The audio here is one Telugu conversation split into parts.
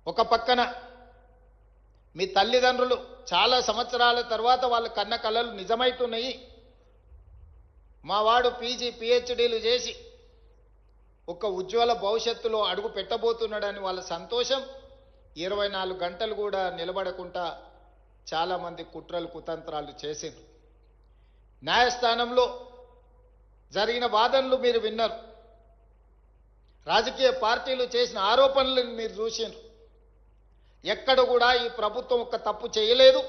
ఒక పక్కన మీ తల్లిదండ్రులు చాలా సంవత్సరాల తర్వాత వాళ్ళ కన్న కలలు నిజమైతున్నాయి. మా వాడు పీజీ పిహెచ్డీలు చేసి ఒక ఉజ్వల భవిష్యత్తులో అడుగు పెట్టబోతున్నాడని వాళ్ళ సంతోషం 24 గంటలు కూడా నిలబడకుండా చాలామంది కుట్రలు కుతంత్రాలు చేసిండ్రు. న్యాయస్థానంలో జరిగిన వాదనలు మీరు విన్నారు. రాజకీయ పార్టీలు చేసిన ఆరోపణలను మీరు చూసిండ్రు. ఎక్కడ కూడా ఈ ప్రభుత్వం ఒక తప్పు చేయలేదు.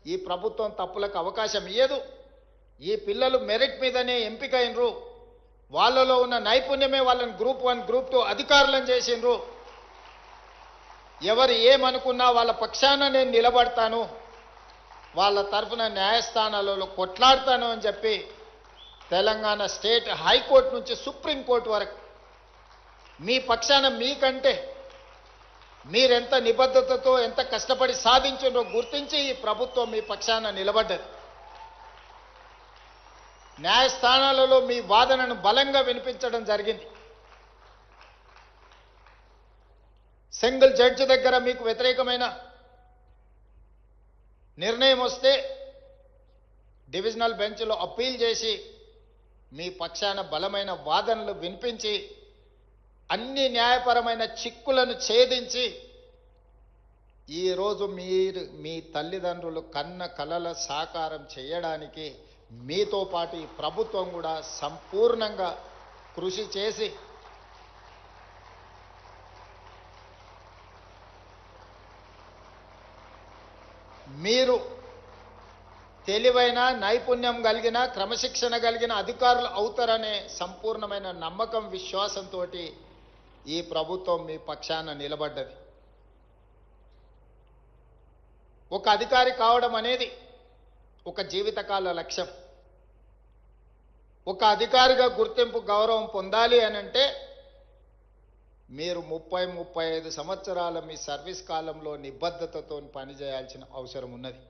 ఈ ప్రభుత్వం తప్పులకు అవకాశం ఇయ్యదు. ఈ పిల్లలు మెరిట్ మీదనే ఎంపికైనరు. వాళ్ళలో ఉన్న నైపుణ్యమే వాళ్ళని గ్రూప్ 1 గ్రూప్ 2 అధికారులను చేసిండ్రు. ఎవరు ఏమనుకున్నా వాళ్ళ పక్షాన నేను నిలబడతాను, వాళ్ళ తరఫున న్యాయస్థానాలలో కొట్లాడతాను అని చెప్పి తెలంగాణ స్టేట్ హైకోర్టు నుంచి సుప్రీంకోర్టు వరకు మీ పక్షాన మీకంటే మీరెంత నిబద్ధతతో ఎంత కష్టపడి సాధించిందో గుర్తించి ఈ ప్రభుత్వం మీ పక్షాన నిలబడ్డది. న్యాయస్థానాలలో మీ వాదనను బలంగా వినిపించడం జరిగింది. సింగిల్ జడ్జి దగ్గర మీకు వ్యతిరేకమైన నిర్ణయం వస్తే డివిజనల్ బెంచ్లో అప్పీల్ చేసి మీ పక్షాన బలమైన వాదనలు వినిపించి అన్ని న్యాయపరమైన చిక్కులను ఛేదించి ఈరోజు మీ తల్లిదండ్రులు కన్న కలల సాకారం చేయడానికి మీతో పాటు ఈ ప్రభుత్వం కూడా సంపూర్ణంగా కృషి చేసి మీరు తెలివైన నైపుణ్యం కలిగిన క్రమశిక్షణ కలిగిన అధికారులు అవుతారనే సంపూర్ణమైన నమ్మకం విశ్వాసంతో ఈ ప్రభుత్వం మీ పక్షాన నిలబడ్డది. ఒక అధికారి కావడం అనేది ఒక జీవితకాల లక్ష్యం. ఒక అధికారిగా గుర్తింపు గౌరవం పొందాలి అని అంటే మీరు 30-35 సంవత్సరాల మీ సర్వీస్ కాలంలో నిబద్ధతతో పనిచేయాల్సిన అవసరం ఉన్నది.